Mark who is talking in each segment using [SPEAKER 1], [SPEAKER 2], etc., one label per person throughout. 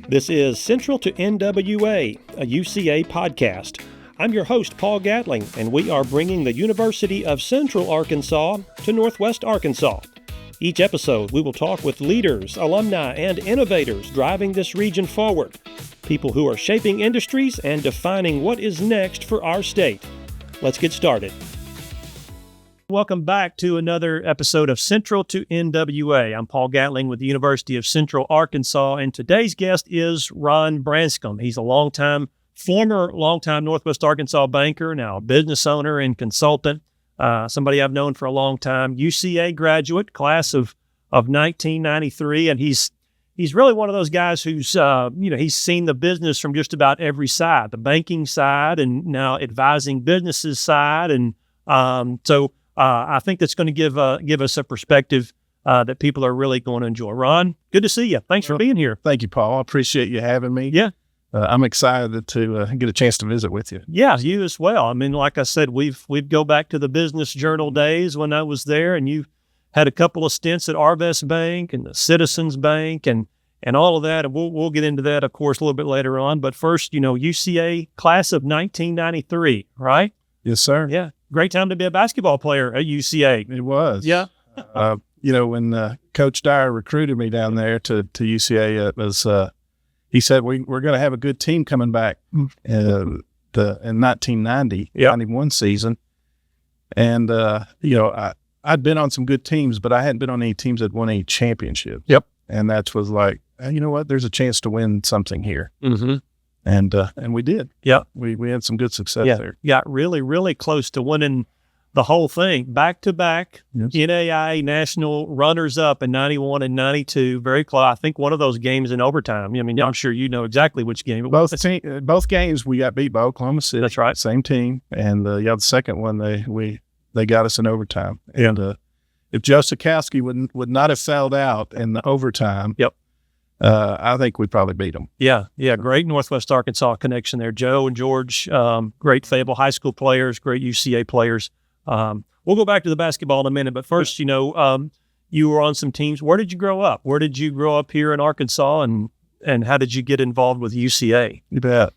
[SPEAKER 1] This is Central to NWA, a UCA podcast. I'm your host, Paul Gatling, and we are bringing the University of Central Arkansas to Northwest Arkansas. Each episode, we will talk with leaders, alumni, and innovators driving this region forward, people who are shaping industries and defining what is next for our state. Let's get started. Welcome back to another episode of Central to NWA. I'm Paul Gatling with the University of Central Arkansas, and today's guest is Ron Branscum. He's a former longtime Northwest Arkansas banker, now a business owner and consultant, somebody I've known for a long time, UCA graduate, class of 1993, and he's really one of those guys who's, he's seen the business from just about every side, the banking side and now advising businesses side, and so I think that's going to give us a perspective that people are really going to enjoy. Ron, good to see you. Thanks for being here.
[SPEAKER 2] Thank you, Paul. I appreciate you having me.
[SPEAKER 1] Yeah.
[SPEAKER 2] I'm excited to get a chance to visit with you.
[SPEAKER 1] Yeah, you as well. I mean, like I said, we've go back to the Business Journal days when I was there, and you had a couple of stints at Arvest Bank and the Citizens Bank and all of that. And we'll get into that, of course, a little bit later on. But first, UCA class of 1993, right?
[SPEAKER 2] Yes, sir.
[SPEAKER 1] Yeah. Great time to be a basketball player at UCA.
[SPEAKER 2] It was.
[SPEAKER 1] Yeah.
[SPEAKER 2] When Coach Dyer recruited me down there to UCA, it was he said we're going to have a good team coming back in 1990, 91 season, and I'd been on some good teams, but I hadn't been on any teams that won any championships.
[SPEAKER 1] Yep.
[SPEAKER 2] And that was like, you know what? There's a chance to win something here. Mm-hmm. And we did.
[SPEAKER 1] Yeah.
[SPEAKER 2] We had some good success there.
[SPEAKER 1] Got really, really close to winning the whole thing. Back-to-back NAIA national runners-up in 91 and 92. Very close. I think one of those games in overtime. I mean, I'm sure you know exactly which game it was.
[SPEAKER 2] Both games we got beat by Oklahoma City.
[SPEAKER 1] That's right.
[SPEAKER 2] Same team. And the second one, they got us in overtime.
[SPEAKER 1] Yeah.
[SPEAKER 2] And if Joe Sikowski would not have fouled out in the overtime, I think we probably beat them.
[SPEAKER 1] Yeah. Great Northwest Arkansas connection there. Joe and George, great Fable high school players, great UCA players. We'll go back to the basketball in a minute, but first, you were on some teams. Where did you grow up? Where did you grow up here in Arkansas, and how did you get involved with UCA?
[SPEAKER 2] You bet.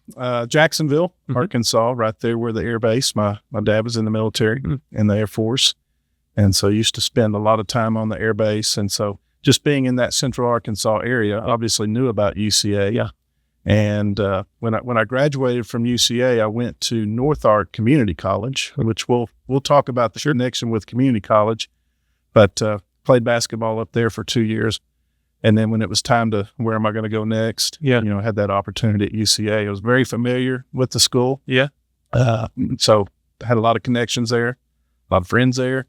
[SPEAKER 2] Jacksonville, Arkansas, right there where the air base. My dad was in the military, in the Air Force, and so used to spend a lot of time on the air base, and so just being in that Central Arkansas area, obviously knew about UCA.
[SPEAKER 1] Yeah.
[SPEAKER 2] And when I graduated from UCA, I went to North Ark Community College, which we'll talk about the connection with community college, but played basketball up there for 2 years. And then when it was time to where am I going to go next, had that opportunity at UCA. I was very familiar with the school.
[SPEAKER 1] Yeah.
[SPEAKER 2] So had a lot of connections there, a lot of friends there.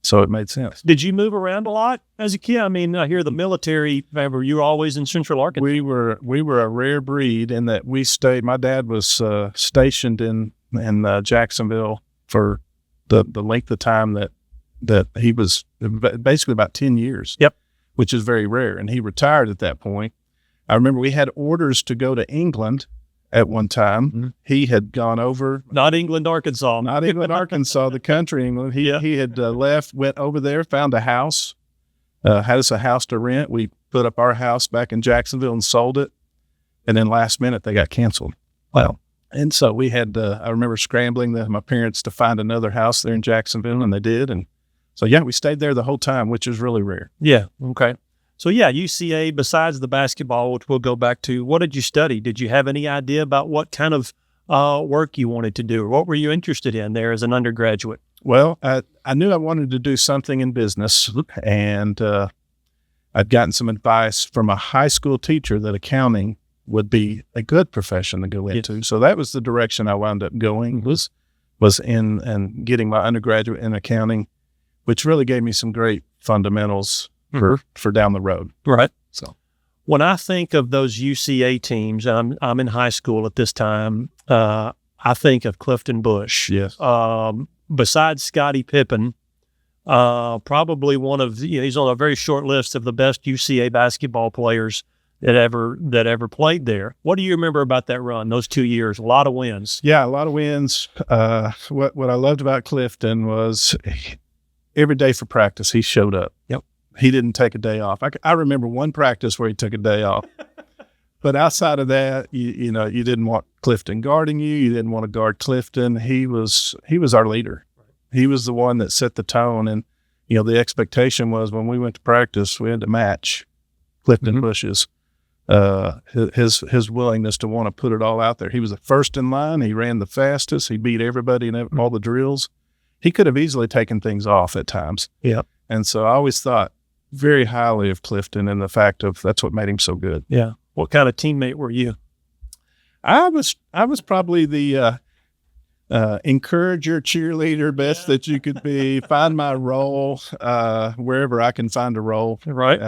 [SPEAKER 2] So it made sense.
[SPEAKER 1] Did you move around a lot as a kid? I mean, I hear the military, you were always in Central Arkansas.
[SPEAKER 2] We were a rare breed in that we stayed. My dad was stationed in Jacksonville for the length of time that he was, basically about 10 years.
[SPEAKER 1] Yep.
[SPEAKER 2] Which is very rare. And he retired at that point. I remember we had orders to go to England at one time. Mm-hmm. He had gone over.
[SPEAKER 1] Not England, Arkansas.
[SPEAKER 2] Not England, Arkansas, the country England. He had left, went over there, found a house, had us a house to rent. We put up our house back in Jacksonville and sold it. And then last minute, they got canceled.
[SPEAKER 1] Wow.
[SPEAKER 2] And so we had, I remember scrambling my parents to find another house there in Jacksonville, and they did. And so, we stayed there the whole time, which is really rare.
[SPEAKER 1] Yeah. Okay. So, UCA, besides the basketball, which we'll go back to, what did you study? Did you have any idea about what kind of work you wanted to do? Or what were you interested in there as an undergraduate?
[SPEAKER 2] Well, I knew I wanted to do something in business, and I'd gotten some advice from a high school teacher that accounting would be a good profession to go into. Yes. So that was the direction I wound up going, was in and getting my undergraduate in accounting, which really gave me some great fundamentals for down the road.
[SPEAKER 1] Right.
[SPEAKER 2] So
[SPEAKER 1] when I think of those UCA teams, I'm in high school at this time, I think of Clifton Bush.
[SPEAKER 2] Yes.
[SPEAKER 1] Besides Scottie Pippen, probably one of he's on a very short list of the best UCA basketball players that ever played there. What do you remember about that run, those 2 years? A lot of wins.
[SPEAKER 2] Yeah, a lot of wins. What I loved about Clifton was every day for practice, he showed up.
[SPEAKER 1] Yep.
[SPEAKER 2] He didn't take a day off. I remember one practice where he took a day off. But outside of that, you know, you didn't want Clifton guarding you. You didn't want to guard Clifton. He was our leader. He was the one that set the tone. And, you know, the expectation was when we went to practice, we had to match Clifton Bush's, his willingness to want to put it all out there. He was the first in line. He ran the fastest. He beat everybody in all the drills. He could have easily taken things off at times.
[SPEAKER 1] Yeah.
[SPEAKER 2] And so I always thought very highly of Clifton and the fact of that's what made him so good.
[SPEAKER 1] Yeah. What kind of teammate were you?
[SPEAKER 2] I was probably the encourager, cheerleader, best that you could be. Find my role wherever I can find a role.
[SPEAKER 1] Right.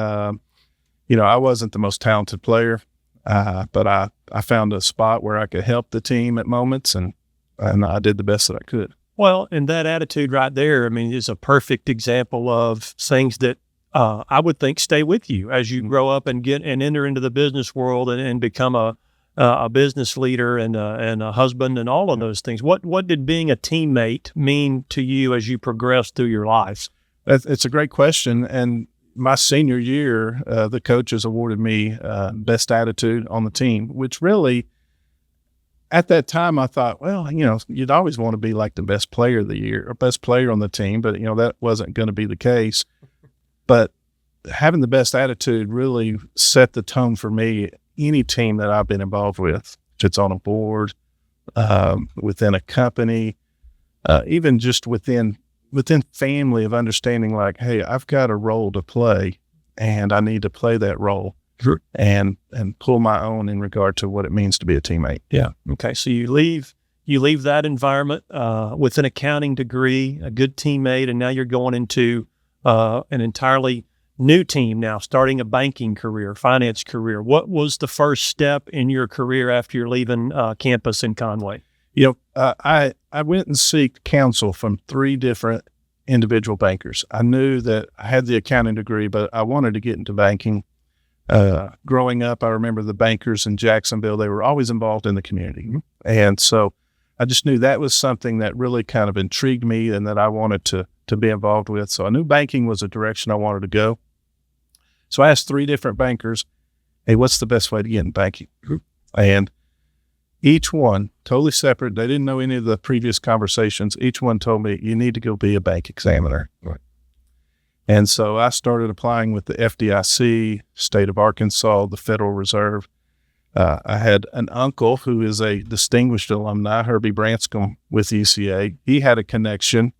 [SPEAKER 2] You know, I wasn't the most talented player, but I found a spot where I could help the team at moments, and I did the best that I could.
[SPEAKER 1] Well, and that attitude right there, I mean, is a perfect example of things that I would think stay with you as you grow up and enter into the business world and become a business leader and a husband and all of those things. What did being a teammate mean to you as you progressed through your life?
[SPEAKER 2] It's a great question. And my senior year, the coaches awarded me best attitude on the team, which really, at that time, I thought, well, you know, you'd always want to be like the best player of the year or best player on the team, but, you know, that wasn't going to be the case. But having the best attitude really set the tone for me. Any team that I've been involved with, if it's on a board, within a company, even just within family, of understanding like, hey, I've got a role to play and I need to play that role and pull my own in regard to what it means to be a teammate.
[SPEAKER 1] Yeah. Okay. So you leave that environment with an accounting degree, a good teammate, and now you're going into an entirely new team now, starting a banking career, finance career. What was the first step in your career after you're leaving campus in Conway?
[SPEAKER 2] You know, I went and sought counsel from 3 different individual bankers. I knew that I had the accounting degree, but I wanted to get into banking. Growing up, I remember the bankers in Jacksonville, they were always involved in the community. And so I just knew that was something that really kind of intrigued me and that I wanted to be involved with. So I knew banking was a direction I wanted to go. So I asked 3 different bankers, hey, what's the best way to get in banking? And each one, totally separate, they didn't know any of the previous conversations. Each one told me, you need to go be a bank examiner. Right. And so I started applying with the FDIC, State of Arkansas, the Federal Reserve. I had an uncle who is a distinguished alumni, Herbie Branscum with UCA. He had a connection.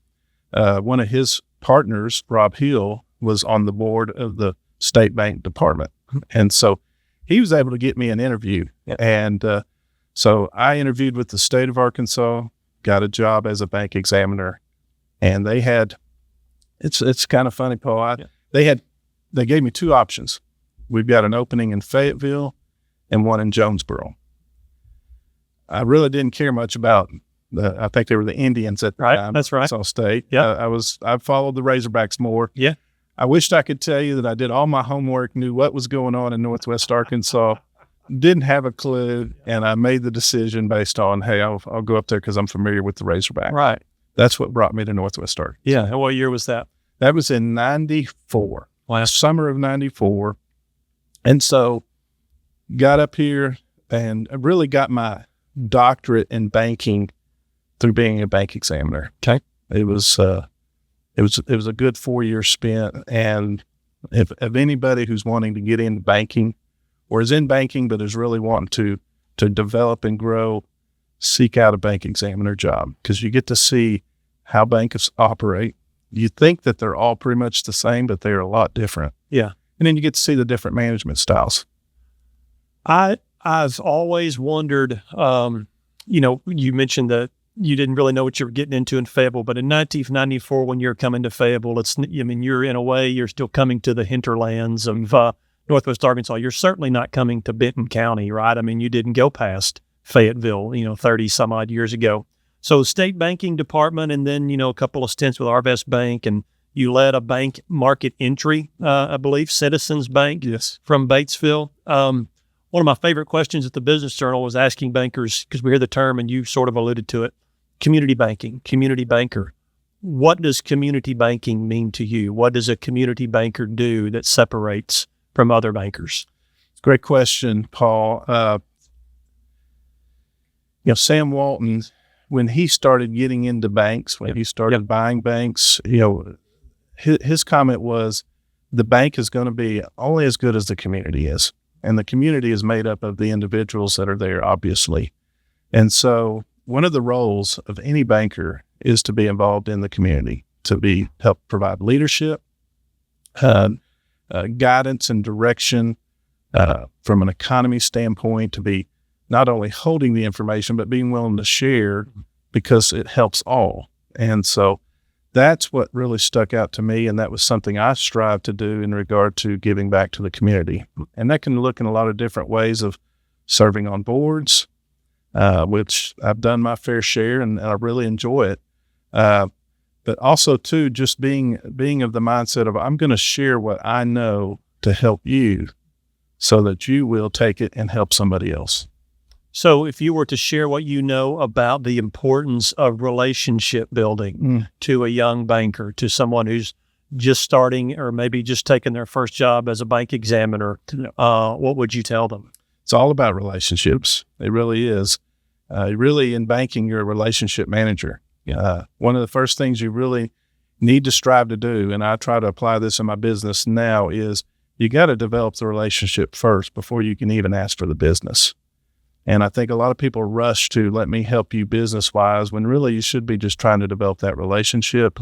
[SPEAKER 2] One of his partners, Rob Hill, was on the board of the State Bank Department. And so he was able to get me an interview. Yeah. And so I interviewed with the State of Arkansas, got a job as a bank examiner. And they had, it's kind of funny, Paul. They gave me 2 options. We've got an opening in Fayetteville and one in Jonesboro. I really didn't care much about I think they were the Indians at the time.
[SPEAKER 1] That's right.
[SPEAKER 2] Arkansas State.
[SPEAKER 1] Yeah.
[SPEAKER 2] I followed the Razorbacks more.
[SPEAKER 1] Yeah.
[SPEAKER 2] I wished I could tell you that I did all my homework, knew what was going on in Northwest Arkansas, didn't have a clue, and I made the decision based on, hey, I'll go up there because I'm familiar with the Razorback.
[SPEAKER 1] Right.
[SPEAKER 2] That's what brought me to Northwest Arkansas.
[SPEAKER 1] Yeah. And what year was that?
[SPEAKER 2] That was in 94.
[SPEAKER 1] Wow.
[SPEAKER 2] Summer of 94. And so got up here and I really got my doctorate in banking through being a bank examiner.
[SPEAKER 1] Okay.
[SPEAKER 2] It was a good 4 years spent. And if anybody who's wanting to get into banking or is in banking but is really wanting to develop and grow, seek out a bank examiner job because you get to see how banks operate. You think that they're all pretty much the same, but they're a lot different.
[SPEAKER 1] Yeah.
[SPEAKER 2] And then you get to see the different management styles.
[SPEAKER 1] I've always wondered, you mentioned that you didn't really know what you were getting into in Fayetteville, but in 1994, when you're coming to Fayetteville, you're in a way, you're still coming to the hinterlands of Northwest Arkansas. You're certainly not coming to Benton County, right? I mean, you didn't go past Fayetteville, 30 some odd years ago. So state banking department, and then, a couple of stints with Arvest Bank, and you led a bank market entry, I believe, Citizens Bank.
[SPEAKER 2] Yes.
[SPEAKER 1] From Batesville. One of my favorite questions at the Business Journal was asking bankers, because we hear the term and you sort of alluded to it, community banking, community banker. What does community banking mean to you? What does a community banker do that separates from other bankers?
[SPEAKER 2] Great question, Paul. Sam Walton, when he started getting into banks, when he started buying banks, his comment was, the bank is going to be only as good as the community is. And the community is made up of the individuals that are there, obviously. And so one of the roles of any banker is to be involved in the community, to help provide leadership, guidance and direction from an economy standpoint, to be not only holding the information, but being willing to share because it helps all. And so that's what really stuck out to me, and that was something I strive to do in regard to giving back to the community. And that can look in a lot of different ways of serving on boards, which I've done my fair share, and I really enjoy it. But also, too, just being of the mindset of, I'm going to share what I know to help you so that you will take it and help somebody else.
[SPEAKER 1] So if you were to share what you know about the importance of relationship building to a young banker, to someone who's just starting or maybe just taking their first job as a bank examiner, what would you tell them?
[SPEAKER 2] It's all about relationships. It really is. Really, in banking, you're a relationship manager. One of the first things you really need to strive to do, and I try to apply this in my business now, is you got to develop the relationship first before you can even ask for the business. And I think a lot of people rush to, let me help you business-wise, when really you should be just trying to develop that relationship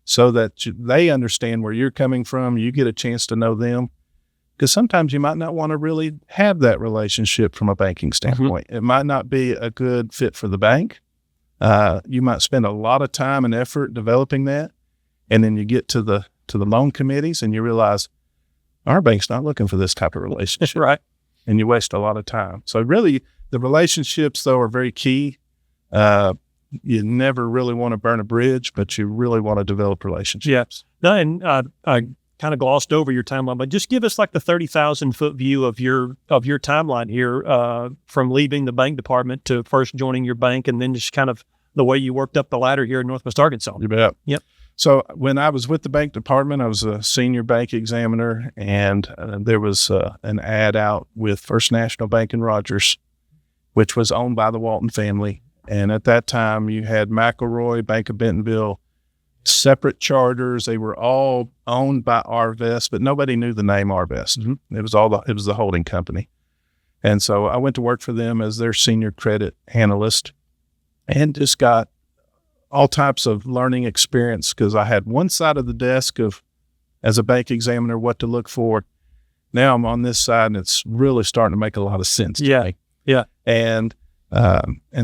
[SPEAKER 2] so that they understand where you're coming from. You get a chance to know them, because sometimes you might not want to really have that relationship from a banking standpoint. It might not be a good fit for the bank. You might spend a lot of time and effort developing that, and then you get to the loan committees and you realize our bank's not looking for this type of relationship.
[SPEAKER 1] Right.
[SPEAKER 2] And you waste a lot of time. So really, the relationships, though, are very key. You never really want to burn a bridge, but you really want to develop relationships.
[SPEAKER 1] Yes. No, and I kind of glossed over your timeline, but just give us like the 30,000-foot view of your timeline here, from leaving the bank department to first joining your bank, and then just kind of the way you worked up the ladder here in Northwest Arkansas.
[SPEAKER 2] You bet.
[SPEAKER 1] Yep.
[SPEAKER 2] So when I was with the bank department, I was a senior bank examiner, and there was an ad out with First National Bank in Rogers, which was owned by the Walton family. And at that time, you had McElroy, Bank of Bentonville, separate charters. They were all owned by Arvest, but nobody knew the name Arvest. It was the holding company. And so I went to work for them as their senior credit analyst, and just got all types of learning experience, because I had one side of the desk of, as a bank examiner, what to look for. Now I'm on this side, and it's really starting to make a lot of sense to me.
[SPEAKER 1] Yeah.
[SPEAKER 2] And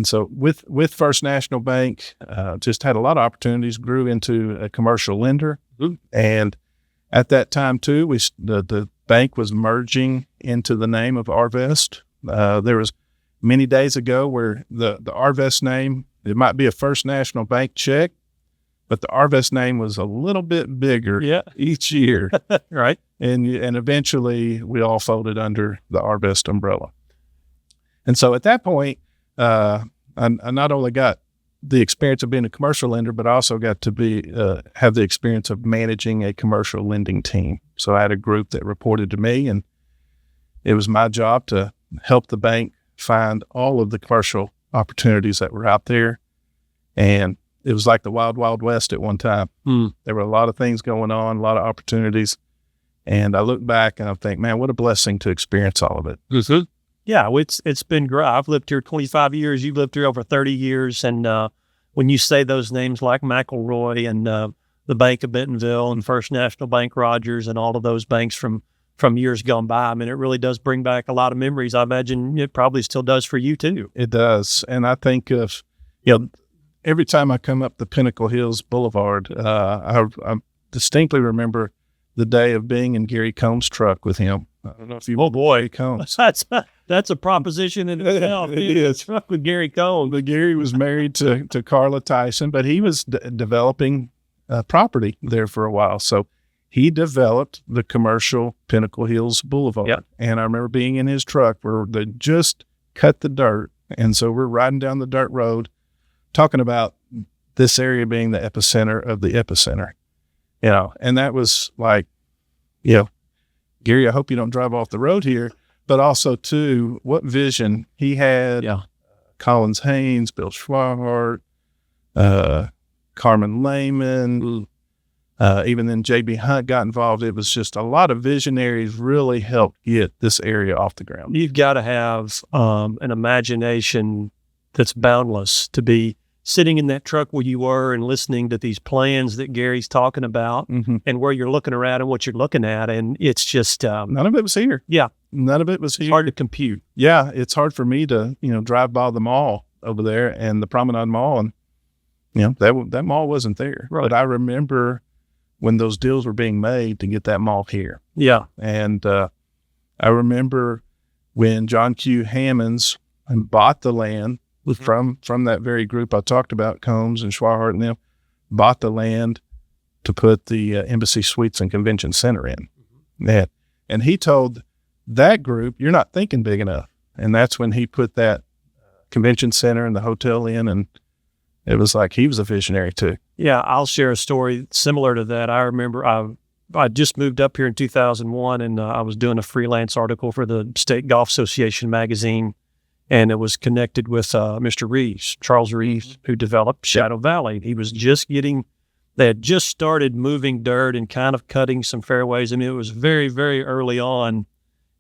[SPEAKER 2] so with First National Bank, just had a lot of opportunities, grew into a commercial lender. And at that time too, the bank was merging into the name of Arvest. There was many days ago where the Arvest name, it might be a First National Bank check, but the Arvest name was a little bit bigger each year.
[SPEAKER 1] Right.
[SPEAKER 2] And eventually we all folded under the Arvest umbrella. And so at that point, I not only got the experience of being a commercial lender, but I also got to have the experience of managing a commercial lending team. So I had a group that reported to me, and it was my job to help the bank find all of the commercial opportunities that were out there. And it was like the wild, wild west at one time. There were a lot of things going on, a lot of opportunities. And I look back and I think, man, what a blessing to experience all of it.
[SPEAKER 1] Yeah, it's been great. I've lived here 25 years. You've lived here over 30 years. And when you say those names like McElroy and the Bank of Bentonville and First National Bank Rogers and all of those banks from years gone by, I mean, it really does bring back a lot of memories. I imagine it probably still does for you too.
[SPEAKER 2] It does. And I think of, every time I come up the Pinnacle Hills Boulevard, I distinctly remember the day of being in Gary Combs' truck with him. I don't know if you.
[SPEAKER 1] Oh boy,
[SPEAKER 2] Combs.
[SPEAKER 1] That's a proposition in itself.
[SPEAKER 2] It is.
[SPEAKER 1] Truck with Gary Combs.
[SPEAKER 2] But Gary was married to Carla Tyson, but he was developing property there for a while. So he developed the commercial Pinnacle Hills Boulevard.
[SPEAKER 1] Yep.
[SPEAKER 2] And I remember being in his truck where they just cut the dirt. And so we're riding down the dirt road talking about this area being the epicenter of the epicenter. And that was like, Gary, I hope you don't drive off the road here. but also too, what vision he had.
[SPEAKER 1] Yeah.
[SPEAKER 2] Collins Haynes, Bill Schwarhart, Carmen Lehman, even then J.B. Hunt got involved. It was just a lot of visionaries really helped get this area off the ground.
[SPEAKER 1] You've got to have an imagination that's boundless to be sitting in that truck where you were and listening to these plans that Gary's talking about and where you're looking around and what you're looking at. And it's just...
[SPEAKER 2] none of it was here.
[SPEAKER 1] Yeah.
[SPEAKER 2] None of it was here.
[SPEAKER 1] It's hard to compute.
[SPEAKER 2] Yeah. It's hard for me to, drive by the mall over there and the Promenade Mall. And, that mall wasn't there.
[SPEAKER 1] Right.
[SPEAKER 2] But I remember when those deals were being made to get that mall here.
[SPEAKER 1] Yeah.
[SPEAKER 2] And I remember when John Q. Hammonds bought the land from that very group I talked about, Combs and Schwarhart and them, bought the land to put the Embassy Suites and Convention Center in. And he told that group, you're not thinking big enough. And that's when he put that convention center and the hotel in, and it was like he was a visionary too.
[SPEAKER 1] Yeah, I'll share a story similar to that. I remember I just moved up here in 2001, and I was doing a freelance article for the State Golf Association magazine, and it was connected with Mr. Reeves, Charles Reeves, who developed Shadow Valley. He was they had just started moving dirt and kind of cutting some fairways. I mean, it was very, very early on,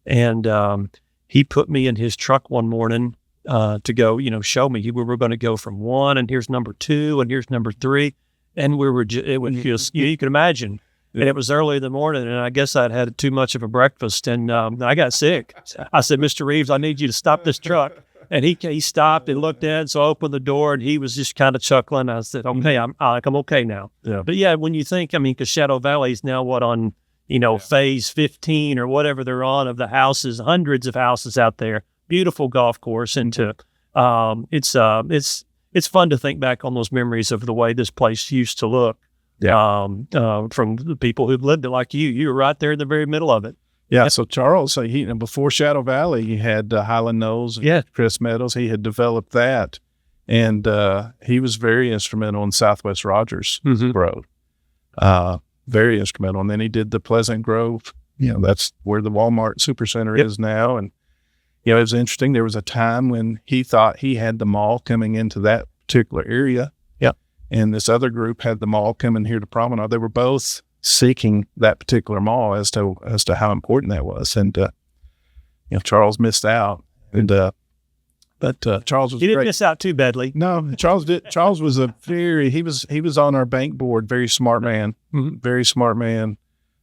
[SPEAKER 1] and he put me in his truck one morning to go, show me. We were going to go from 1, and here's number 2, and here's number 3. And we were it was just, you can imagine. And it was early in the morning, and I guess I'd had too much of a breakfast, and I got sick. I said, Mr. Reeves, I need you to stop this truck. And he stopped and looked in, so I opened the door, and he was just kind of chuckling. I said, okay, I'm okay now.
[SPEAKER 2] Yeah.
[SPEAKER 1] But yeah, when you think, because Shadow Valley is now on, phase 15 or whatever they're on of the houses, hundreds of houses out there, beautiful golf course. And it's fun to think back on those memories of the way this place used to look.
[SPEAKER 2] Yeah.
[SPEAKER 1] From the people who've lived it like you were right there in the very middle of it.
[SPEAKER 2] Yeah. So Charles, before Shadow Valley, he had Highland Knolls and Chris Meadows. He had developed that, and he was very instrumental in Southwest Rogers growth. Very instrumental. And then he did the Pleasant Grove. That's where the Walmart Supercenter is now. And it was interesting. There was a time when he thought he had the mall coming into that particular area. And this other group had the mall coming here to Promenade. They were both seeking that particular mall as to how important that was. And, Charles missed out. And, but Charles was
[SPEAKER 1] He didn't
[SPEAKER 2] great.
[SPEAKER 1] miss out too badly.
[SPEAKER 2] No, Charles did. Charles was he was on our bank board. Very smart man. Very smart man.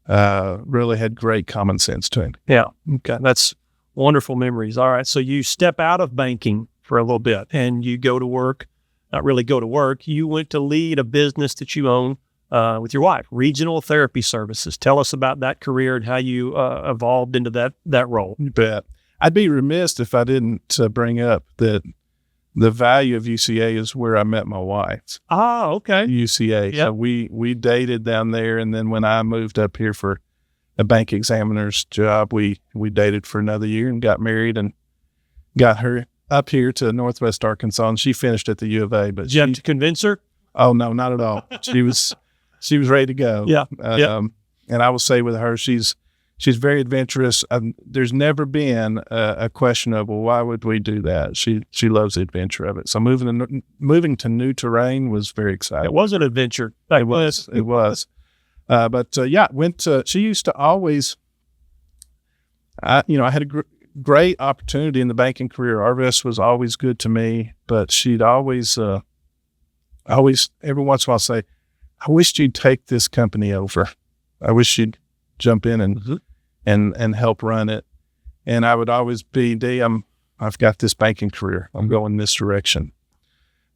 [SPEAKER 2] Really had great common sense to him.
[SPEAKER 1] Yeah. Okay. That's wonderful memories. All right. So you step out of banking for a little bit and you go to work. Not really go to work. You went to lead a business that you own with your wife, Regional Therapy Services. Tell us about that career and how you evolved into that role.
[SPEAKER 2] You bet. I'd be remiss if I didn't bring up that the value of UCA is where I met my wife.
[SPEAKER 1] Ah, okay.
[SPEAKER 2] UCA.
[SPEAKER 1] Yep.
[SPEAKER 2] So we dated down there, and then when I moved up here for a bank examiner's job, we dated for another year and got married and got her up here to Northwest Arkansas, and she finished at the U of A. But
[SPEAKER 1] Did you have to convince her?
[SPEAKER 2] Oh no, not at all. She was ready to go.
[SPEAKER 1] Yeah.
[SPEAKER 2] And I will say with her, she's very adventurous. There's never been a question of, well, why would we do that? She loves the adventure of it. So moving to new terrain was very exciting.
[SPEAKER 1] It was an adventure.
[SPEAKER 2] It was. Went to. She used to always. I had a great opportunity in the banking career. Arvest was always good to me, but she'd always every once in a while say, I wish you'd take this company over. I wish you'd jump in and help run it. And I would always be, I've got this banking career. I'm going this direction.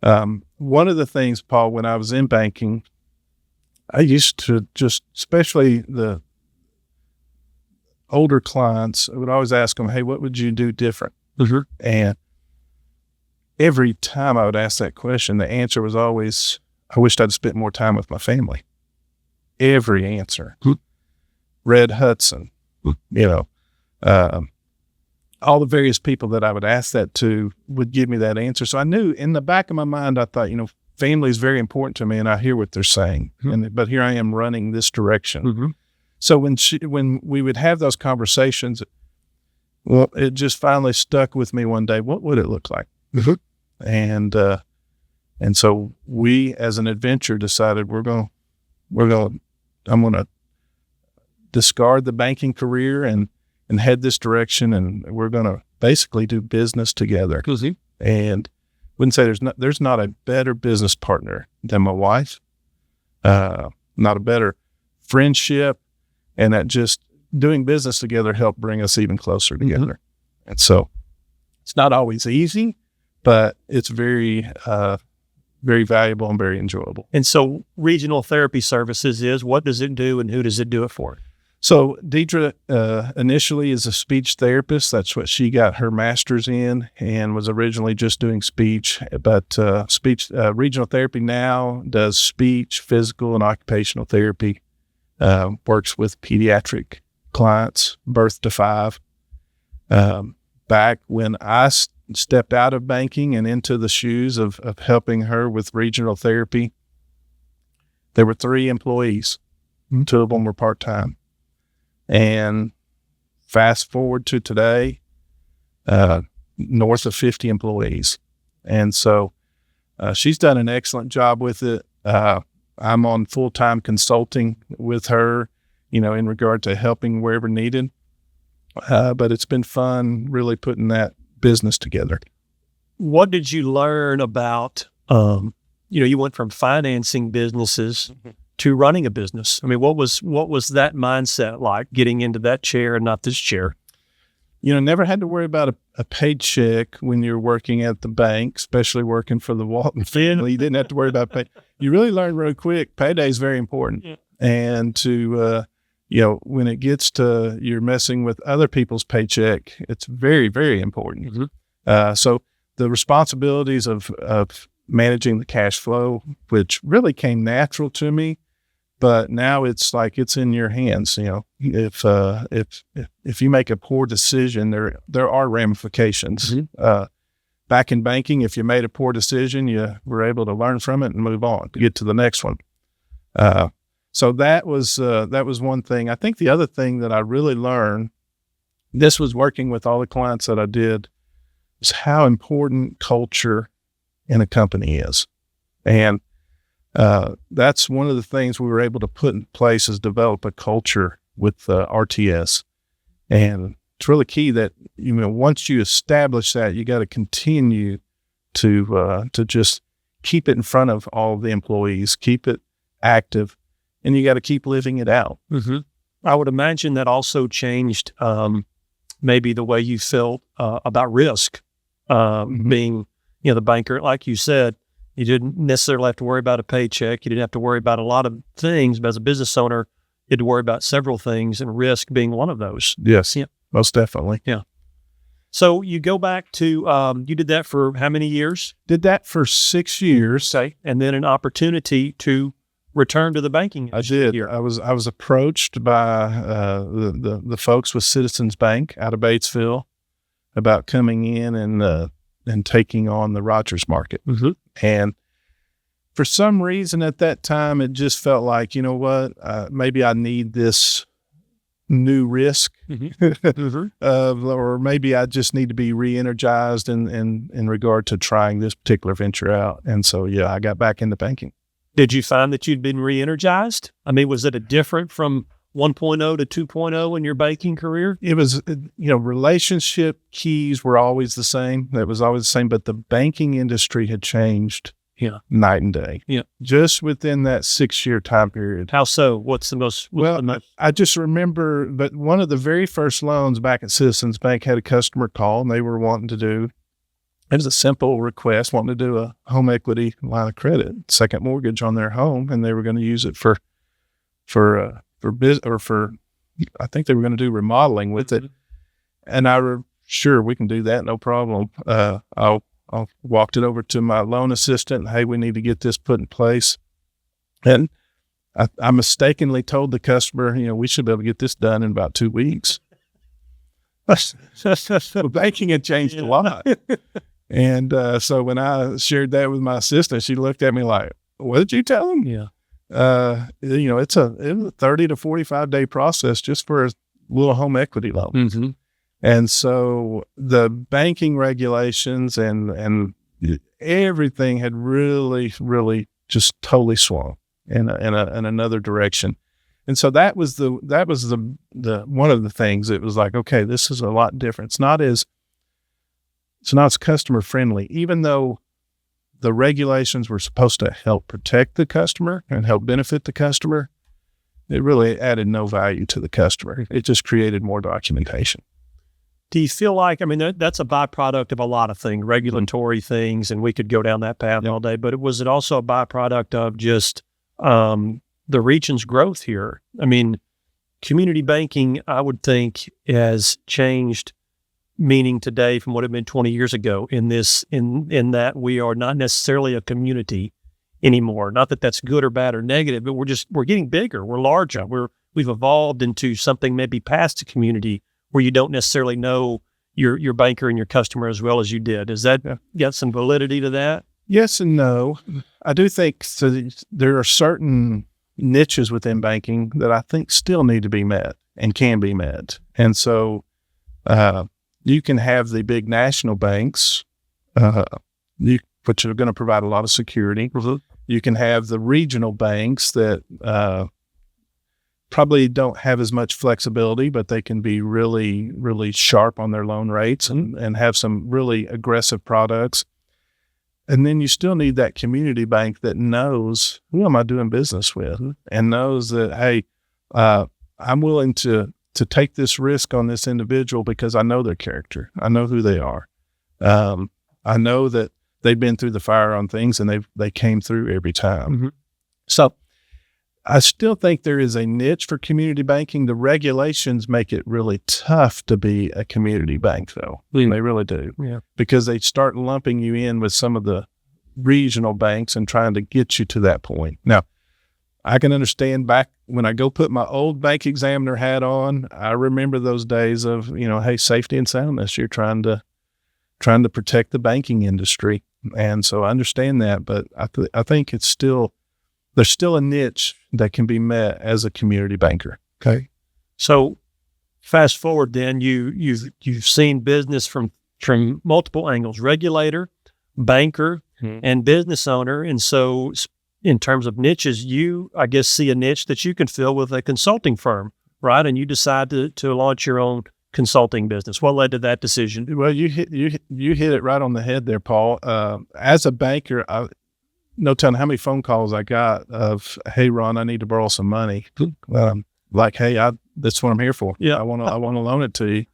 [SPEAKER 2] One of the things, Paul, when I was in banking, I used to especially the older clients, I would always ask them, hey, what would you do different? And every time I would ask that question, the answer was always, I wished I'd spent more time with my family. Every answer. Red Hudson, all the various people that I would ask that to would give me that answer. So I knew in the back of my mind, I thought, family is very important to me, and I hear what they're saying. But here I am running this direction. So when we would have those conversations, Well, it just finally stuck with me one day. What would it look like? And so we, as an adventure, decided I'm going to discard the banking career and head this direction, and we're going to basically do business together. And wouldn't say there's not a better business partner than my wife, not a better friendship, and that just doing business together helped bring us even closer together. And so it's not always easy, but it's very, very valuable and very enjoyable.
[SPEAKER 1] And so Regional Therapy Services what does it do and who does it do it for?
[SPEAKER 2] So Deidre initially is a speech therapist. That's what she got her master's in, and was originally just doing speech. But Regional Therapy now does speech, physical, and occupational therapy. Works with pediatric clients, birth to 5. Back when I stepped out of banking and into the shoes of helping her with regional therapy, there were 3 employees. 2 of them were part-time. And fast forward to today, north of 50 employees. And so she's done an excellent job with it. I'm on full-time consulting with her, in regard to helping wherever needed. But it's been fun really putting that business together.
[SPEAKER 1] What did you learn about, you went from financing businesses to running a business? I mean, what was that mindset like, getting into that chair and not this chair?
[SPEAKER 2] Never had to worry about a paycheck when you're working at the bank, especially working for the Walton family. You didn't have to worry about pay. You really learn real quick. Payday is very important. Yeah. And to, when it gets to you're messing with other people's paycheck, it's very, very important. So the responsibilities of managing the cash flow, which really came natural to me, but now it's like it's in your hands. If you make a poor decision, there are ramifications. Back in banking, if you made a poor decision, you were able to learn from it and move on to get to the next one. So that was one thing. I think the other thing that I really learned, this was working with all the clients that I did, is how important culture in a company is. And that's one of the things we were able to put in place, is develop a culture with RTS. And it's really key that, once you establish that, you got to continue to just keep it in front of all of the employees, keep it active, and you got to keep living it out.
[SPEAKER 1] I would imagine that also changed maybe the way you felt about risk, being, the banker. Like you said, you didn't necessarily have to worry about a paycheck. You didn't have to worry about a lot of things, but as a business owner, you had to worry about several things, and risk being one of those.
[SPEAKER 2] Yes, most definitely.
[SPEAKER 1] Yeah. So you go back to, you did that for how many years?
[SPEAKER 2] Did that for 6 years.
[SPEAKER 1] Okay. And then an opportunity to return to the banking industry.
[SPEAKER 2] I did. I was approached by the folks with Citizens Bank out of Batesville about coming in and taking on the Rogers market. And for some reason at that time, it just felt like, maybe I need this new risk, or maybe I just need to be re-energized in regard to trying this particular venture out. And so, I got back into banking.
[SPEAKER 1] Did you find that you'd been re-energized? I mean, was it a different from 1.0 to 2.0 in your banking career?
[SPEAKER 2] It was, relationship keys were always the same. That was always the same, but the banking industry had changed night and day. Just within that 6-year time period.
[SPEAKER 1] How so? What's the most?
[SPEAKER 2] I just remember that one of the very first loans back at Citizens Bank had a customer call, and they were wanting to do, it was a simple request, wanting to do a home equity line of credit, second mortgage on their home, and they were going to use it for I think they were going to do remodeling with it. And sure, we can do that, no problem. I walked it over to my loan assistant. Hey, we need to get this put in place. And I mistakenly told the customer, we should be able to get this done in about 2 weeks. Banking had changed a lot. And so when I shared that with my assistant, she looked at me like, what did you tell him? It's a 30 to 45 day process just for a little home equity loan. And so the banking regulations and everything had really, really just totally swung in another direction. And so that was the one of the things. It was like, okay, this is a lot different. It's not as customer friendly, even though the regulations were supposed to help protect the customer and help benefit the customer. It really added no value to the customer. It just created more documentation.
[SPEAKER 1] Do you feel like, I mean, that's a byproduct of a lot of things, regulatory things, and we could go down that path all day, but was it also a byproduct of just the region's growth here? I mean, community banking, I would think, has changed meaning today from what it had been 20 years ago in that we are not necessarily a community anymore. Not that that's good or bad or negative, but we're getting bigger, we're larger, we've evolved into something maybe past a community where you don't necessarily know your banker and your customer as well as you did. Is that got some validity to that?
[SPEAKER 2] Yes and no. I do think there are certain niches within banking that I think still need to be met and can be met. And so you can have the big national banks, which are going to provide a lot of security. Mm-hmm. You can have the regional banks that probably don't have as much flexibility, but they can be really, really sharp on their loan rates and have some really aggressive products. And then you still need that community bank that knows, who am I doing business with? And knows that, hey, I'm willing to take this risk on this individual because I know their character. I know who they are. I know that they've been through the fire on things and they came through every time. Mm-hmm. So I still think there is a niche for community banking. The regulations make it really tough to be a community bank, though. Mm. They really do. Yeah. Because they start lumping you in with some of the regional banks and trying to get you to that point. Now, I can understand back when I go put my old bank examiner hat on, I remember those days of, hey, safety and soundness. You're trying to protect the banking industry. And so I understand that, but I think there's still a niche that can be met as a community banker. Okay.
[SPEAKER 1] So fast forward then, you've seen business from multiple angles: regulator, banker, and business owner. And so in terms of niches, you, I guess, see a niche that you can fill with a consulting firm, right? And you decide to launch your own consulting business. What led to that decision?
[SPEAKER 2] Well, you hit it right on the head there, Paul. As a banker, no telling how many phone calls I got of, hey, Ron, I need to borrow some money. Like, hey, that's what I'm here for. Yeah, I want to loan it to you,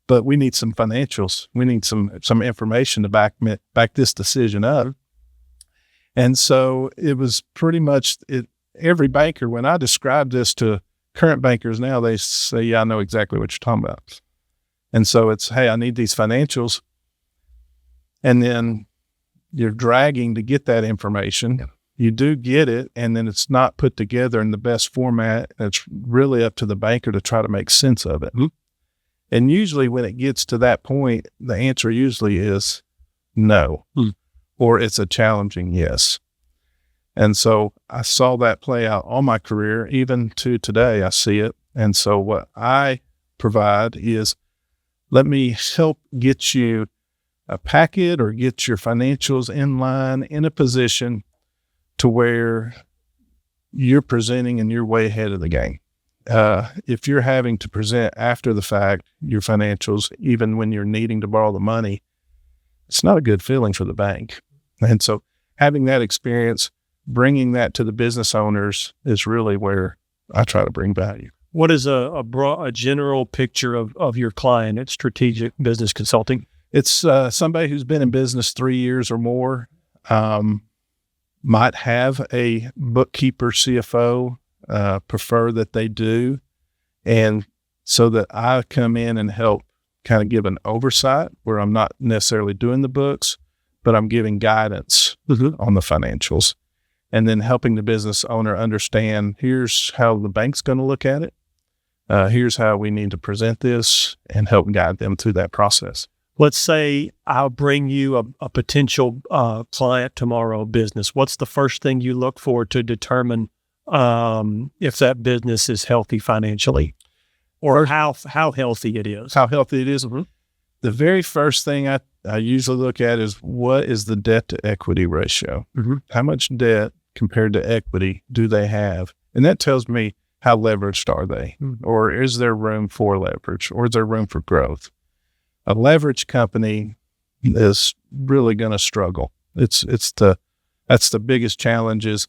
[SPEAKER 2] but we need some financials. We need some information to back this decision up. And so it was pretty much every banker. When I describe this to current bankers now, they say, yeah, I know exactly what you're talking about. And so it's, hey, I need these financials. And then you're dragging to get that information. Yeah. You do get it, and then it's not put together in the best format. It's really up to the banker to try to make sense of it. Mm-hmm. And usually when it gets to that point, the answer usually is no, or it's a challenging yes. And so I saw that play out all my career, even to today, I see it. And so what I provide is, let me help get you a packet or get your financials in line in a position to where you're presenting and you're way ahead of the game. If you're having to present after the fact your financials, even when you're needing to borrow the money, it's not a good feeling for the bank. And so having that experience, bringing that to the business owners is really where I try to bring value.
[SPEAKER 1] What is a general picture of your client at Strategic Business Consulting?
[SPEAKER 2] It's somebody who's been in business 3 years or more, might have a bookkeeper, CFO, prefer that they do. And so that I come in and help kind of give an oversight where I'm not necessarily doing the books, but I'm giving guidance on the financials. And then helping the business owner understand, here's how the bank's going to look at it. Here's how we need to present this, and help guide them through that process.
[SPEAKER 1] Let's say I'll bring you a potential client tomorrow, business. What's the first thing you look for to determine if that business is healthy financially? or how healthy it is.
[SPEAKER 2] How healthy it is. Mm-hmm. The very first thing I usually look at is what is the debt to equity ratio? Mm-hmm. How much debt compared to equity do they have? And that tells me how leveraged are they? Mm-hmm. Or is there room for leverage? Or is there room for growth? A leveraged company is really going to struggle. That's the biggest challenge is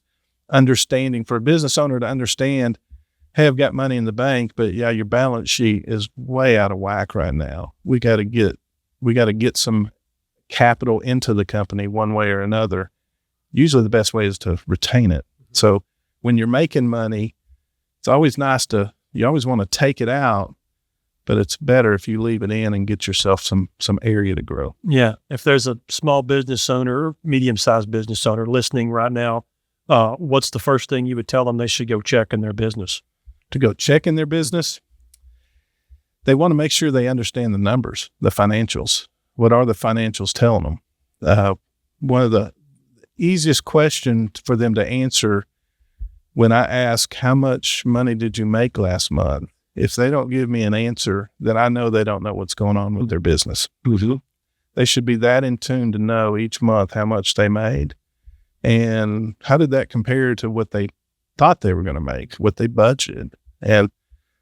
[SPEAKER 2] understanding for a business owner to understand, hey, I've got money in the bank, but yeah, your balance sheet is way out of whack right now. We got to get some capital into the company one way or another. Usually the best way is to retain it. Mm-hmm. So when you're making money, it's always nice you always want to take it out, but it's better if you leave it in and get yourself some area to grow.
[SPEAKER 1] Yeah. If there's a small business owner or medium-sized business owner listening right now, what's the first thing you would tell them they should go check in their business?
[SPEAKER 2] To go check in their business, they want to make sure they understand the numbers, the financials. What are the financials telling them? One of the easiest questions for them to answer when I ask, how much money did you make last month? If they don't give me an answer, then I know they don't know what's going on with their business. Mm-hmm. They should be that in tune to know each month how much they made and how did that compare to what they thought they were going to make, what they budgeted. And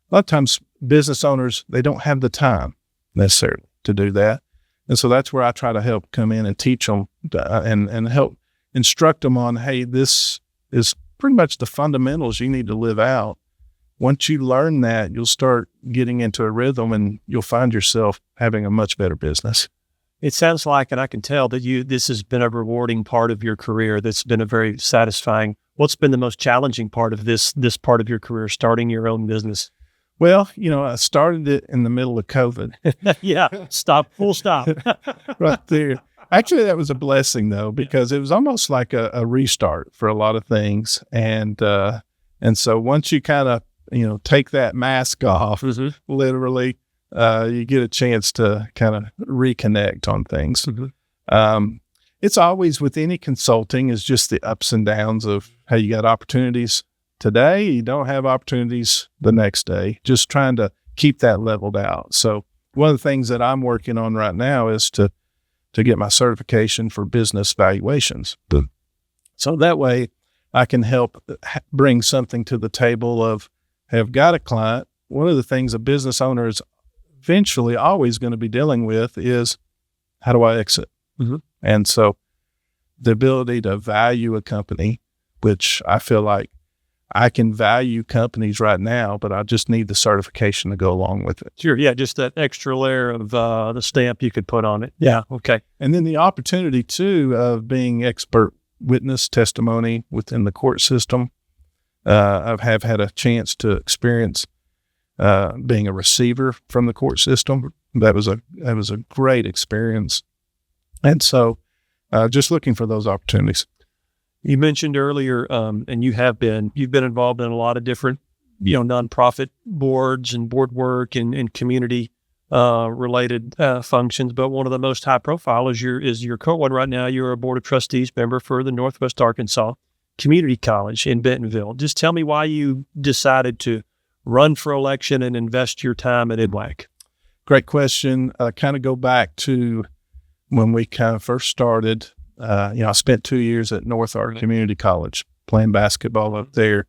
[SPEAKER 2] a lot of times business owners, they don't have the time necessarily to do that. And so that's where I try to help come in and teach them and help instruct them on, hey, this is pretty much the fundamentals you need to live out. Once you learn that, you'll start getting into a rhythm and you'll find yourself having a much better business.
[SPEAKER 1] It sounds like, and I can tell that this has been a rewarding part of your career. That's been a very satisfying. What's been the most challenging part of this part of your career, starting your own business?
[SPEAKER 2] Well, I started it in the middle of COVID.
[SPEAKER 1] Yeah. Full stop.
[SPEAKER 2] Right there. Actually, that was a blessing though, because it was almost like a restart for a lot of things. And so once you kind of, take that mask off, mm-hmm. literally, you get a chance to kind of reconnect on things. Mm-hmm. It's always with any consulting is just the ups and downs of how you got opportunities today, you don't have opportunities the next day, just trying to keep that leveled out. So one of the things that I'm working on right now is to get my certification for business valuations. So that way I can help bring something to the table of, hey, I've got a client. One of the things a business owner is eventually always going to be dealing with is, how do I exit? Mm-hmm. And so the ability to value a company, which I feel like I can value companies right now, but I just need the certification to go along with it.
[SPEAKER 1] Sure. Yeah. Just that extra layer of the stamp you could put on it. Yeah. Okay.
[SPEAKER 2] And then the opportunity too of being expert witness testimony within the court system. I have had a chance to experience being a receiver from the court system. That was a great experience. And so just looking for those opportunities.
[SPEAKER 1] You mentioned earlier, and you've been involved in a lot of different, nonprofit boards and board work and community related functions. But one of the most high profile is your co-one right now. You're a board of trustees member for the Northwest Arkansas Community College in Bentonville. Just tell me why you decided to run for election and invest your time at NWACC.
[SPEAKER 2] Great question. Kind of go back to when we kind of first started. I spent 2 years at North Ark Community College playing basketball up there.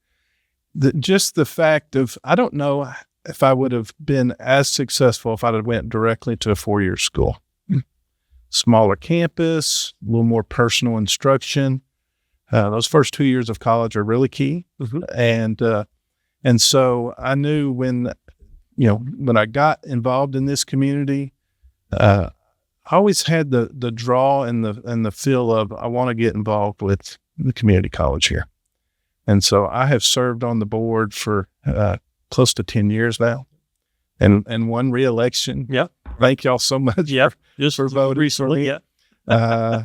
[SPEAKER 2] Just the fact of, I don't know if I would have been as successful if I had went directly to a 4-year school. Smaller campus, a little more personal instruction. Those first 2 years of college are really key. Mm-hmm. And so I knew when I got involved in this community, I always had the draw and the feel of, I want to get involved with the community college here. And so I have served on the board for close to 10 years now and won re-election.
[SPEAKER 1] Yeah.
[SPEAKER 2] Thank y'all so much
[SPEAKER 1] just
[SPEAKER 2] for voting
[SPEAKER 1] recently.
[SPEAKER 2] for me. Yeah.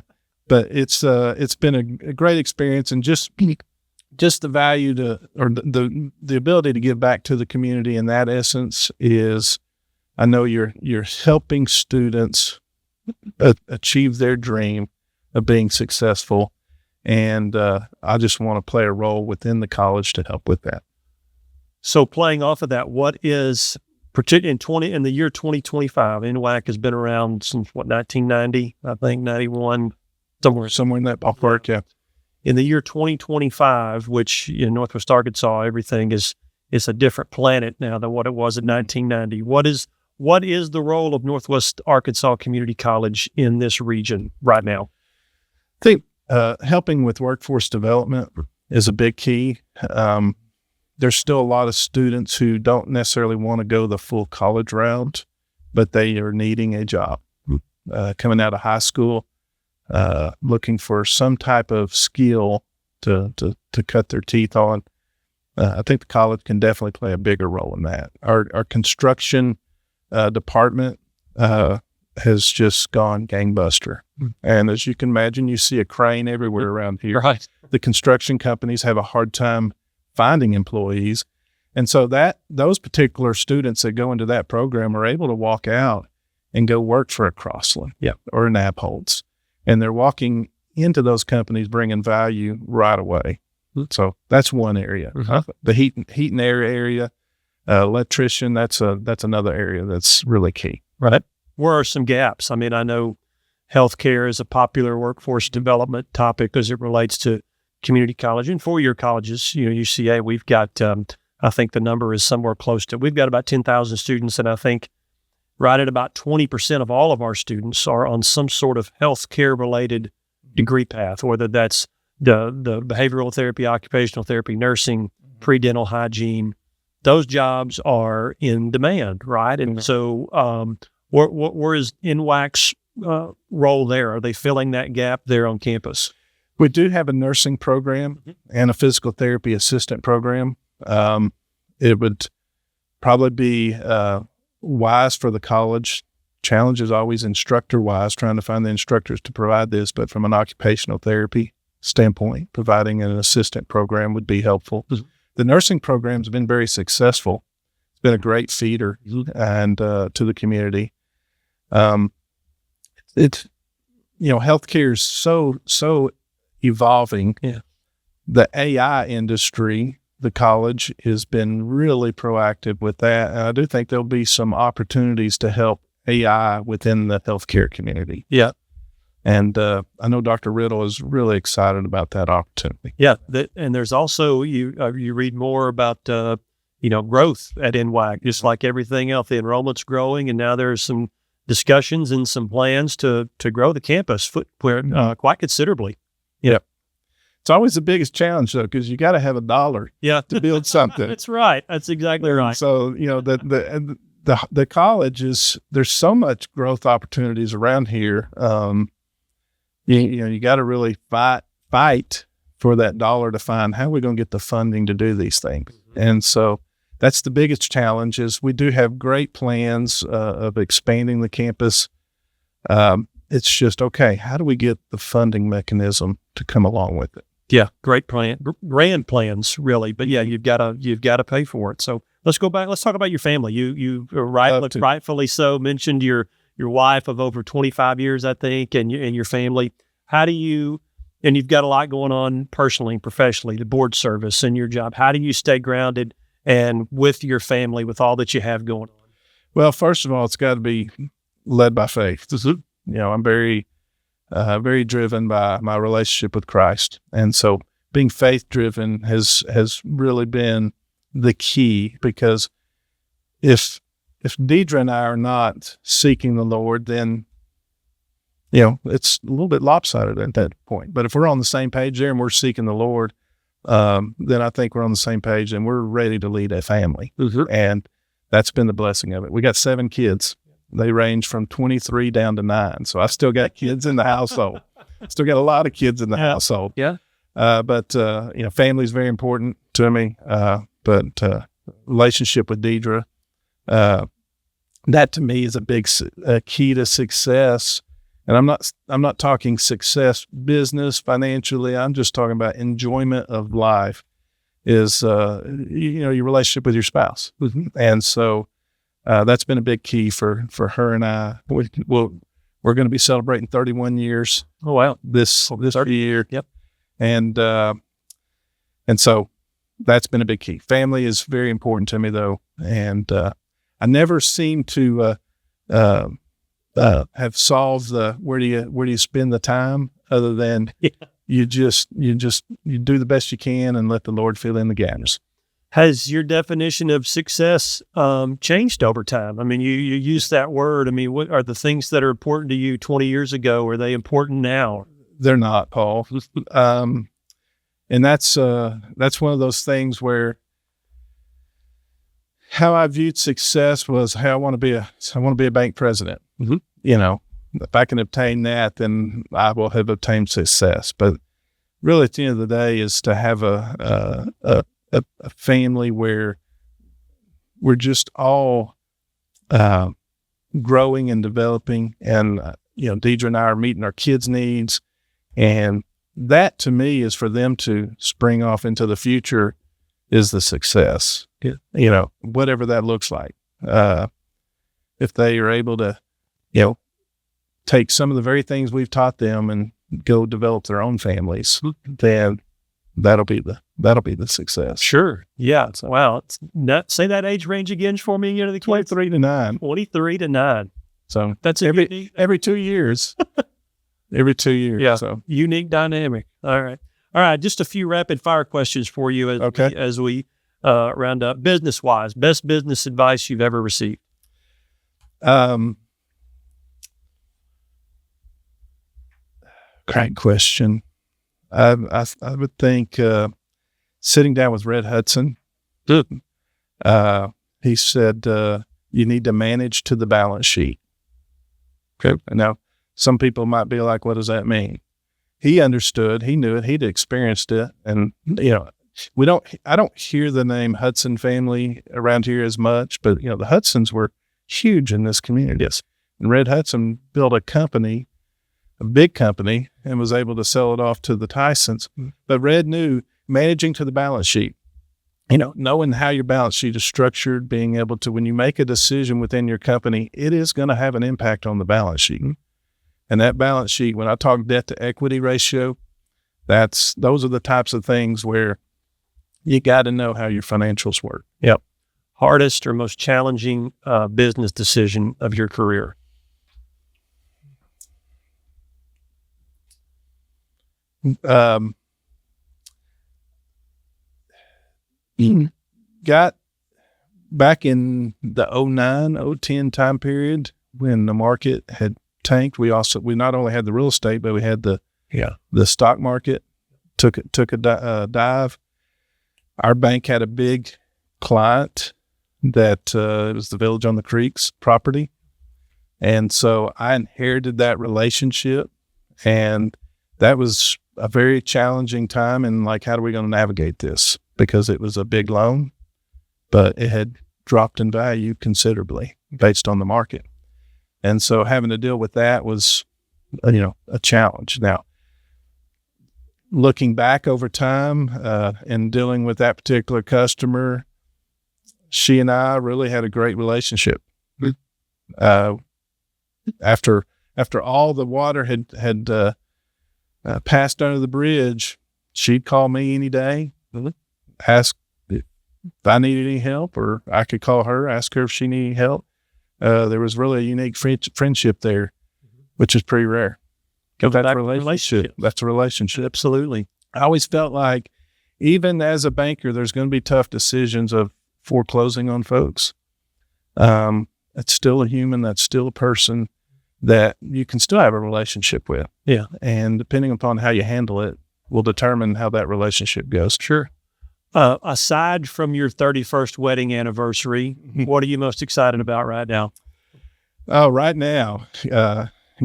[SPEAKER 2] But it's been a great experience, and just the value the ability to give back to the community in that essence is, I know you're helping students achieve their dream of being successful. And I just want to play a role within the college to help with that.
[SPEAKER 1] So playing off of that, what is in the year 2025, NWACC has been around since 1990, I think 91,
[SPEAKER 2] somewhere in that ballpark. Yeah.
[SPEAKER 1] In the year 2025, which in Northwest Arkansas, everything is a different planet now than what it was in 1990. What is the role of Northwest Arkansas Community College in this region right now?
[SPEAKER 2] I think helping with workforce development is a big key. There's still a lot of students who don't necessarily want to go the full college route, but they are needing a job. Coming out of high school, looking for some type of skill to cut their teeth on. I think the college can definitely play a bigger role in that. Our construction department has just gone gangbuster. And as you can imagine, you see a crane everywhere around here.
[SPEAKER 1] Right.
[SPEAKER 2] The construction companies have a hard time finding employees. And so those particular students that go into that program are able to walk out and go work for a Crossland or an Abholtz. And they're walking into those companies bringing value right away. So that's one area. The heat and air area, electrician, that's another area that's really key.
[SPEAKER 1] Right. Where are some gaps? I mean, I know healthcare is a popular workforce development topic as it relates to community college and four-year colleges. UCA, we've got, I think the number is somewhere close to, we've got about 10,000 students, and I think right at about 20% of all of our students are on some sort of healthcare-related degree path, whether that's the behavioral therapy, occupational therapy, nursing, pre-dental hygiene. Those jobs are in demand, right? And so where is NWACC's role there? Are they filling that gap there on campus?
[SPEAKER 2] We do have a nursing program and a physical therapy assistant program. It would probably be wise for the college. Challenge is always instructor-wise, trying to find the instructors to provide this, but from an occupational therapy standpoint, providing an assistant program would be helpful. The nursing programs have been very successful. It's been a great feeder and to the community. Healthcare is so evolving.
[SPEAKER 1] Yeah.
[SPEAKER 2] The AI industry, the college has been really proactive with that. And I do think there'll be some opportunities to help AI within the healthcare community.
[SPEAKER 1] Yeah.
[SPEAKER 2] And I know Dr. Riddle is really excited about that opportunity.
[SPEAKER 1] Yeah. And there's also, you read more about, growth at NWACC, just like everything else. The enrollment's growing, and now there's some discussions and some plans to grow the campus quite considerably.
[SPEAKER 2] Yeah. It's always the biggest challenge, though, because you got to have a dollar to build something.
[SPEAKER 1] That's right. That's exactly right.
[SPEAKER 2] So, the college there's so much growth opportunities around here. You got to really fight for that dollar to find how we're going to get the funding to do these things. And so that's the biggest challenge. Is we do have great plans of expanding the campus. It's just, okay, how do we get the funding mechanism to come along with it?
[SPEAKER 1] Yeah, great plan, grand plans, really. But yeah, you've got to pay for it. So let's go back. Let's talk about your family. You rightfully so mentioned your wife of over 25 years, I think, and your family. How do you? And you've got a lot going on personally and professionally, the board service and your job. How do you stay grounded and with your family with all that you have going on?
[SPEAKER 2] Well, first of all, it's got to be led by faith. I'm very driven by my relationship with Christ. And so being faith-driven has really been the key, because if Deidre and I are not seeking the Lord, then, it's a little bit lopsided at that point. But if we're on the same page there and we're seeking the Lord, then I think we're on the same page and we're ready to lead a family. And that's been the blessing of it. We got 7 kids. They range from 23 down to 9. So I still got kids in the household. Still got a lot of kids in the household.
[SPEAKER 1] Yeah.
[SPEAKER 2] But family is very important to me. But relationship with Deidre, that to me is a big key to success. And I'm not talking success business, financially. I'm just talking about enjoyment of life is, your relationship with your spouse. And so, that's been a big key for her and I. We're going to be celebrating 31 years.
[SPEAKER 1] Oh, wow.
[SPEAKER 2] This year.
[SPEAKER 1] Yep.
[SPEAKER 2] And so that's been a big key. Family is very important to me, though. And I never seem to have solved the where do you spend the time, other than you do the best you can and let the Lord fill in the gaps.
[SPEAKER 1] Has your definition of success changed over time? I mean, you use that word. I mean, what are the things that are important to you 20 years ago? Are they important now?
[SPEAKER 2] They're not, Paul. And that's one of those things where how I viewed success was, hey, I want to be a bank president. Mm-hmm. You know, if I can obtain that, then I will have obtained success. But really, at the end of the day, is to have a family where we're just all growing and developing, and Deidre and I are meeting our kids' needs, and that to me is for them to spring off into the future is the success. Whatever that looks like. If they are able to, take some of the very things we've taught them and go develop their own families, then that'll be the success.
[SPEAKER 1] Sure. Yeah. Wow. Say that age range again for me. The
[SPEAKER 2] 23 to 9.
[SPEAKER 1] 23 to 9.
[SPEAKER 2] So
[SPEAKER 1] that's
[SPEAKER 2] every 2 years. Every 2 years.
[SPEAKER 1] Yeah.
[SPEAKER 2] So
[SPEAKER 1] unique dynamic. All right. Just a few rapid fire questions for you as we round up. Business wise, best business advice you've ever received.
[SPEAKER 2] Great question. I would think sitting down with Red Hudson. He said you need to manage to the balance sheet. Okay. Now, some people might be like, "What does that mean?" He understood. He knew it. He'd experienced it, and I don't hear the name Hudson family around here as much, but the Hudsons were huge in this community. Yes. And Red Hudson built a company, a big company, and was able to sell it off to the Tysons. But Red knew managing to the balance sheet, knowing how your balance sheet is structured, being able to, when you make a decision within your company, it is going to have an impact on the balance sheet. And that balance sheet, when I talk debt to equity ratio, those are the types of things where you got to know how your financials work.
[SPEAKER 1] Yep. Hardest or most challenging business decision of your career?
[SPEAKER 2] Got back in the 2009, 2010 time period when the market had tanked. We not only had the real estate, but we had the stock market took a dive. Our bank had a big client that it was the Village on the Creek's property, and so I inherited that relationship, and that was a very challenging time. And how are we going to navigate this? Because it was a big loan, but it had dropped in value considerably based on the market. And so having to deal with that was, a challenge. Now, looking back over time and dealing with that particular customer, she and I really had a great relationship. After all the water had passed under the bridge, she'd call me any day, ask if I needed any help, or I could call her, ask her if she needed help. There was really a unique friendship there, which is pretty rare.
[SPEAKER 1] That's a relationship.
[SPEAKER 2] That's a relationship.
[SPEAKER 1] Absolutely.
[SPEAKER 2] I always felt like, even as a banker, there's going to be tough decisions of foreclosing on folks. That's still a human. That's still a person that you can still have a relationship with.
[SPEAKER 1] Yeah.
[SPEAKER 2] And depending upon how you handle it will determine how that relationship goes.
[SPEAKER 1] Sure. Aside from your 31st wedding anniversary, what are you most excited about right now?
[SPEAKER 2] Oh, right now,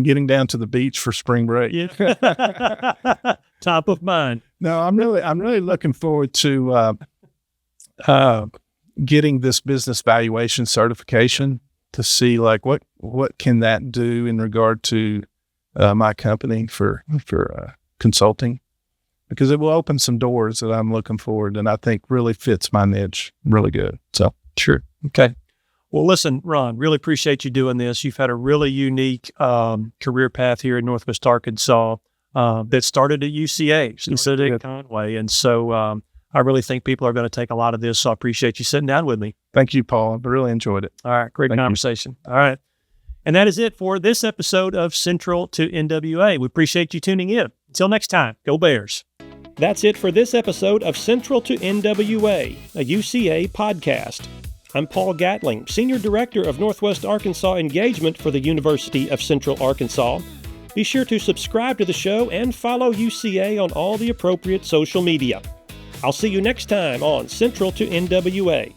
[SPEAKER 2] getting down to the beach for spring break.
[SPEAKER 1] Yeah. Top of mind.
[SPEAKER 2] No, I'm really looking forward to getting this business valuation certification to see what can that do in regard to my company for consulting, because it will open some doors that I'm looking forward, and I think really fits my niche really good. So
[SPEAKER 1] sure. Okay. Well, listen, Ron, really appreciate you doing this. You've had a really unique career path here in Northwest Arkansas that started at UCA, instead at Conway. And so I really think people are going to take a lot of this, so I appreciate you sitting down with me.
[SPEAKER 2] Thank you, Paul. I really enjoyed it.
[SPEAKER 1] All right, great
[SPEAKER 2] Thank
[SPEAKER 1] conversation. All right. And that is it for this episode of Central to NWA. We appreciate you tuning in. Until next time, go Bears. That's it for this episode of Central to NWA, a UCA podcast. I'm Paul Gatling, Senior Director of Northwest Arkansas Engagement for the University of Central Arkansas. Be sure to subscribe to the show and follow UCA on all the appropriate social media. I'll see you next time on Central to NWA.